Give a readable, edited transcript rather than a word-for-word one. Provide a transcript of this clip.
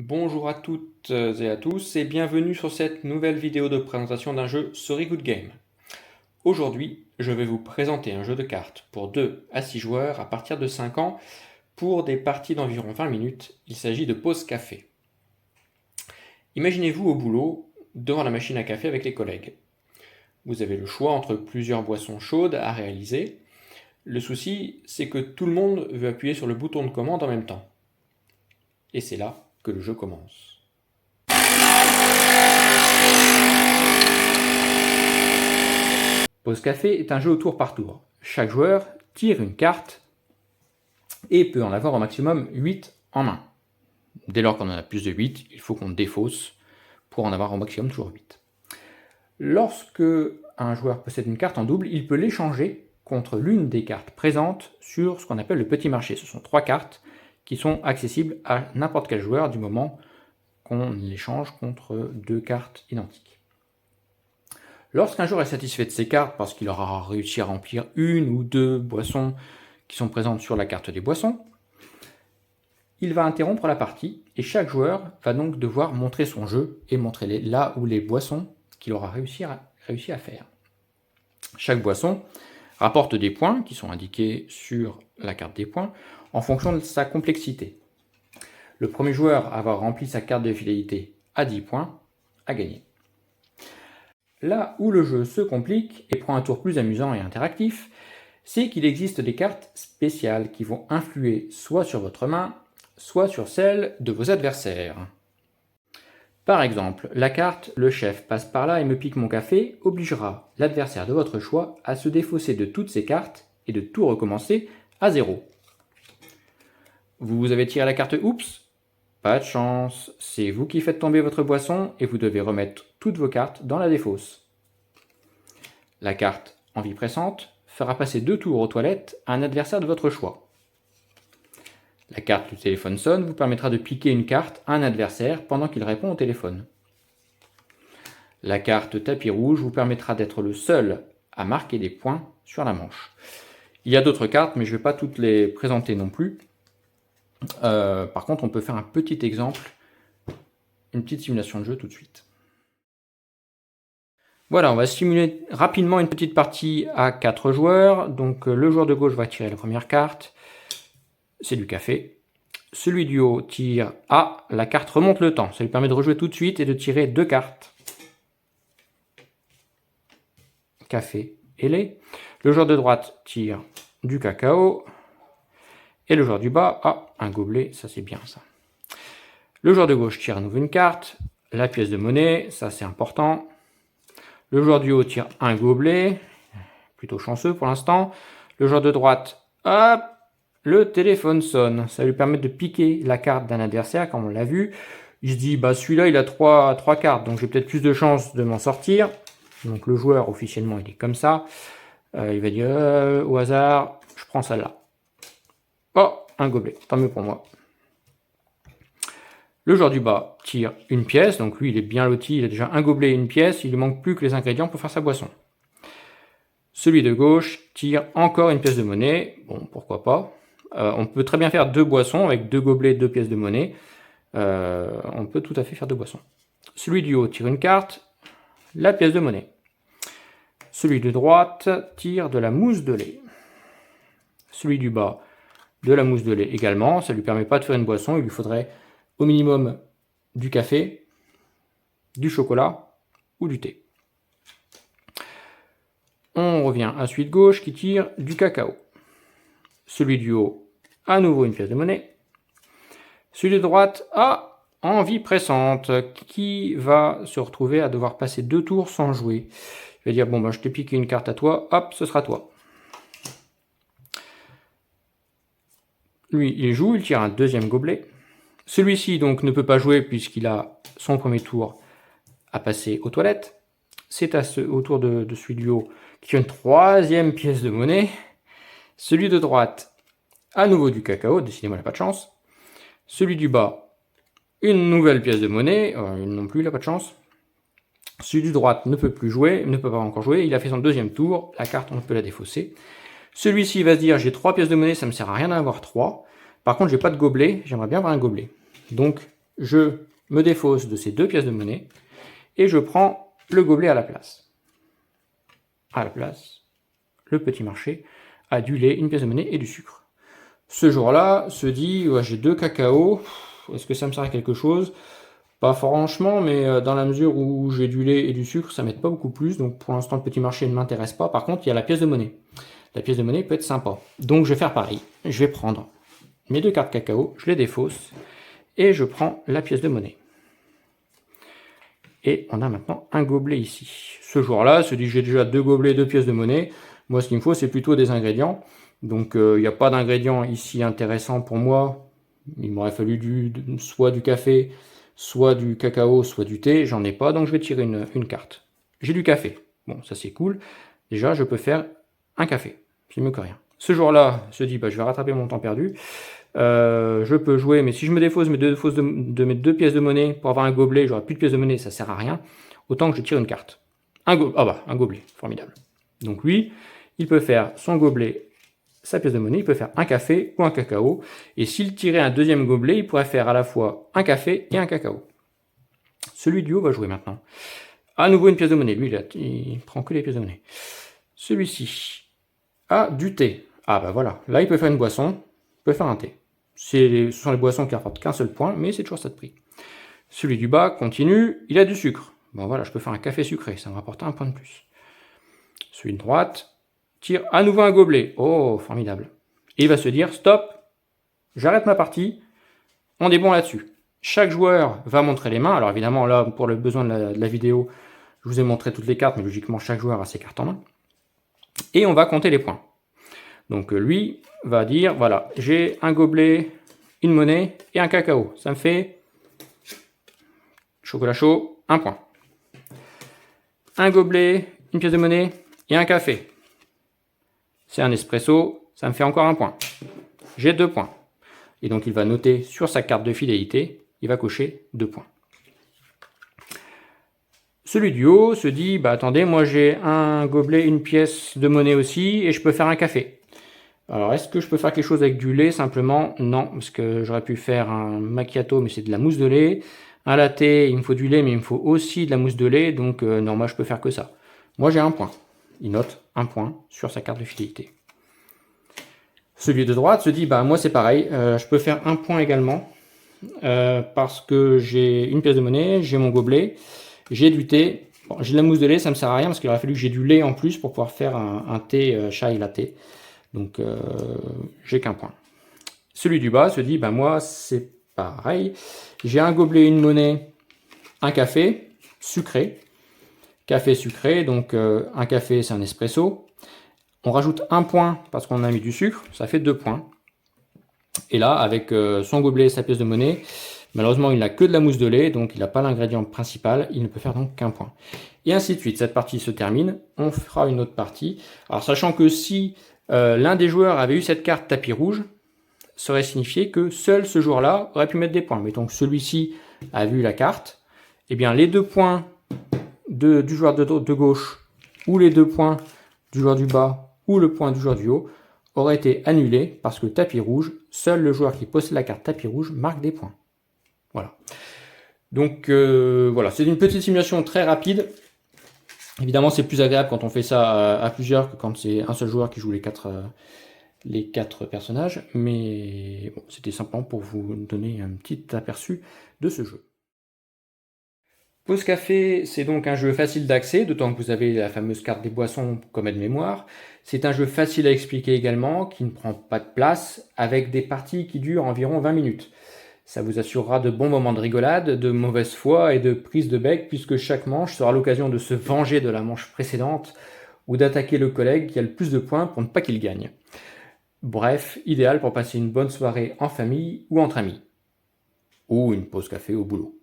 Bonjour à toutes et à tous et bienvenue sur cette nouvelle vidéo de présentation d'un jeu Sorry Good Game. Aujourd'hui, je vais vous présenter un jeu de cartes pour 2 à 6 joueurs à partir de 5 ans pour des parties d'environ 20 minutes. Il s'agit de Pause Café. Imaginez-vous au boulot, devant la machine à café avec les collègues. Vous avez le choix entre plusieurs boissons chaudes à réaliser. Le souci, c'est que tout le monde veut appuyer sur le bouton de commande en même temps. Et c'est là que le jeu commence. Pause Café est un jeu au tour par tour. Chaque joueur tire une carte et peut en avoir au maximum 8 en main. Dès lors qu'on en a plus de 8, il faut qu'on défausse pour en avoir au maximum toujours 8. Lorsque un joueur possède une carte en double, il peut l'échanger contre l'une des cartes présentes sur ce qu'on appelle le petit marché. Ce sont 3 cartes qui sont accessibles à n'importe quel joueur du moment qu'on l'échange contre 2 cartes identiques. Lorsqu'un joueur est satisfait de ses cartes parce qu'il aura réussi à remplir une ou 2 boissons qui sont présentes sur la carte des boissons, il va interrompre la partie et chaque joueur va donc devoir montrer son jeu et montrer là où les boissons qu'il aura réussi à faire. Chaque boisson rapporte des points qui sont indiqués sur la carte des points en fonction de sa complexité. Le premier joueur à avoir rempli sa carte de fidélité à 10 points a gagné. Là où le jeu se complique et prend un tour plus amusant et interactif, c'est qu'il existe des cartes spéciales qui vont influer soit sur votre main, soit sur celle de vos adversaires. Par exemple, la carte « Le chef passe par là et me pique mon café » obligera l'adversaire de votre choix à se défausser de toutes ses cartes et de tout recommencer à 0. Vous avez tiré la carte « Oups », pas de chance, c'est vous qui faites tomber votre boisson et vous devez remettre toutes vos cartes dans la défausse. La carte « Envie pressante » fera passer 2 tours aux toilettes à un adversaire de votre choix. La carte « Le téléphone sonne » vous permettra de piquer une carte à un adversaire pendant qu'il répond au téléphone. La carte « Tapis rouge » vous permettra d'être le seul à marquer des points sur la manche. Il y a d'autres cartes, mais je ne vais pas toutes les présenter non plus. Par contre, on peut faire un petit exemple, une petite simulation de jeu tout de suite. Voilà, on va simuler rapidement une petite partie à 4 joueurs. Donc le joueur de gauche va tirer la première carte, c'est du café. Celui du haut tire A, la carte remonte le temps. Ça lui permet de rejouer tout de suite et de tirer 2 cartes. Café et lait. Le joueur de droite tire du cacao. Et le joueur du bas a un gobelet, ça c'est bien ça. Le joueur de gauche tire à nouveau une carte, la pièce de monnaie, ça c'est important. Le joueur du haut tire un gobelet, plutôt chanceux pour l'instant. Le joueur de droite, hop, le téléphone sonne. Ça lui permet de piquer la carte d'un adversaire, comme on l'a vu. Il se dit, bah celui-là il a 3 cartes, donc j'ai peut-être plus de chances de m'en sortir. Donc le joueur officiellement il est comme ça. Il va dire, au hasard, je prends celle-là. Oh, un gobelet, tant mieux pour moi. Le joueur du bas tire une pièce, donc lui il est bien loti, il a déjà un gobelet et une pièce, il lui manque plus que les ingrédients pour faire sa boisson. Celui de gauche tire encore une pièce de monnaie, bon pourquoi pas. On peut très bien faire 2 boissons avec 2 gobelets et 2 pièces de monnaie. On peut tout à fait faire 2 boissons. Celui du haut tire une carte, la pièce de monnaie. Celui de droite tire de la mousse de lait. Celui du bas de la mousse de lait également, ça ne lui permet pas de faire une boisson, il lui faudrait au minimum du café, du chocolat ou du thé. On revient à celui de gauche qui tire du cacao. Celui du haut, à nouveau une pièce de monnaie. Celui de droite a envie pressante, qui va se retrouver à devoir passer 2 tours sans jouer. Il va dire, bon, ben, je t'ai piqué une carte à toi, hop, ce sera toi. Lui, il joue, il tire un deuxième gobelet. Celui-ci, donc, ne peut pas jouer puisqu'il a son premier tour à passer aux toilettes. C'est au tour de celui du haut qui a une 3e pièce de monnaie. Celui de droite, à nouveau du cacao, décidément, il n'a pas de chance. Celui du bas, une nouvelle pièce de monnaie, non plus, il n'a pas de chance. Celui de droite ne peut plus jouer, ne peut pas encore jouer, il a fait son 2e tour, la carte, on peut la défausser. Celui-ci va se dire, j'ai 3 pièces de monnaie, ça ne me sert à rien d'en avoir 3. Par contre, j'ai pas de gobelet, j'aimerais bien avoir un gobelet. Donc, je me défausse de ces 2 pièces de monnaie et je prends le gobelet à la place. À la place, le petit marché a du lait, une pièce de monnaie et du sucre. Ce jour-là se dit, ouais, j'ai 2 cacao, est-ce que ça me sert à quelque chose? Pas franchement, mais dans la mesure où j'ai du lait et du sucre, ça m'aide pas beaucoup plus, donc pour l'instant le petit marché ne m'intéresse pas. Par contre, il y a la pièce de monnaie. La pièce de monnaie peut être sympa. Donc je vais faire pareil, je vais prendre mes 2 cartes cacao, je les défausse, et je prends la pièce de monnaie. Et on a maintenant un gobelet ici. Ce jour-là, se dit j'ai déjà 2 gobelets, 2 pièces de monnaie. Moi, ce qu'il me faut, c'est plutôt des ingrédients. Donc, il n'y a pas d'ingrédients ici intéressants pour moi. Il m'aurait fallu soit du café, soit du cacao, soit du thé. J'en ai pas, donc je vais tirer une carte. J'ai du café. Bon, ça c'est cool. Déjà, je peux faire un café. C'est mieux que rien. Ce jour-là, se dit, je vais rattraper mon temps perdu. Je peux jouer, mais si je me défausse de mes 2 pièces de monnaie pour avoir un gobelet, j'aurai plus de pièces de monnaie, ça sert à rien. Autant que je tire une carte. Un gobelet, formidable. Donc lui, il peut faire son gobelet, sa pièce de monnaie, il peut faire un café ou un cacao. Et s'il tirait un deuxième gobelet, il pourrait faire à la fois un café et un cacao. Celui du haut va jouer maintenant. À nouveau une pièce de monnaie. Lui, il prend que les pièces de monnaie. Celui-ci a du thé. Ah bah voilà, là il peut faire une boisson, il peut faire un thé. Ce sont les boissons qui rapportent qu'un seul point, mais c'est toujours ça de prix. Celui du bas continue, il a du sucre. Bon voilà, je peux faire un café sucré, ça me rapporte un point de plus. Celui de droite tire à nouveau un gobelet. Oh, formidable. Et il va se dire, stop, j'arrête ma partie, on est bon là-dessus. Chaque joueur va montrer les mains. Alors évidemment, là, pour le besoin de la vidéo, je vous ai montré toutes les cartes, mais logiquement, chaque joueur a ses cartes en main. Et on va compter les points. Donc lui va dire, voilà, j'ai un gobelet, une monnaie et un cacao. Ça me fait chocolat chaud, 1 point. Un gobelet, une pièce de monnaie et un café. C'est un espresso, ça me fait encore 1 point. J'ai 2 points. Et donc il va noter sur sa carte de fidélité, il va cocher 2 points. Celui du haut se dit, attendez, moi j'ai un gobelet, une pièce de monnaie aussi, et je peux faire un café. Alors, est-ce que je peux faire quelque chose avec du lait simplement? Non, parce que j'aurais pu faire un macchiato, mais c'est de la mousse de lait. Un latte, il me faut du lait, mais il me faut aussi de la mousse de lait, donc non, moi je peux faire que ça. Moi j'ai 1 point. Il note 1 point sur sa carte de fidélité. Celui de droite se dit, moi c'est pareil, je peux faire 1 point également, parce que j'ai une pièce de monnaie, j'ai mon gobelet, j'ai du thé. Bon, j'ai de la mousse de lait, ça me sert à rien, parce qu'il aurait fallu que j'ai du lait en plus pour pouvoir faire un thé chai latte. Donc, j'ai qu'un point. Celui du bas se dit, moi, c'est pareil. J'ai un gobelet, une monnaie, un café sucré. Café sucré, donc un café, c'est un espresso. On rajoute 1 point parce qu'on a mis du sucre, ça fait 2 points. Et là, avec son gobelet et sa pièce de monnaie, malheureusement, il n'a que de la mousse de lait, donc il n'a pas l'ingrédient principal, il ne peut faire donc qu'un point. Et ainsi de suite. Cette partie se termine, on fera une autre partie. Alors, sachant que si l'un des joueurs avait eu cette carte tapis rouge, ça aurait signifié que seul ce joueur-là aurait pu mettre des points. Mettons que celui-ci a vu la carte, et bien les 2 points du joueur de gauche, ou les 2 points du joueur du bas, ou le point du joueur du haut, auraient été annulés parce que tapis rouge, seul le joueur qui possède la carte tapis rouge marque des points. Voilà. Donc voilà, c'est une petite simulation très rapide. Évidemment, c'est plus agréable quand on fait ça à plusieurs que quand c'est un seul joueur qui joue les quatre personnages. Mais bon, c'était simplement pour vous donner un petit aperçu de ce jeu. Pause Café, c'est donc un jeu facile d'accès, d'autant que vous avez la fameuse carte des boissons comme aide-mémoire. C'est un jeu facile à expliquer également, qui ne prend pas de place, avec des parties qui durent environ 20 minutes. Ça vous assurera de bons moments de rigolade, de mauvaise foi et de prise de bec, puisque chaque manche sera l'occasion de se venger de la manche précédente ou d'attaquer le collègue qui a le plus de points pour ne pas qu'il gagne. Bref, idéal pour passer une bonne soirée en famille ou entre amis. Ou une pause café au boulot.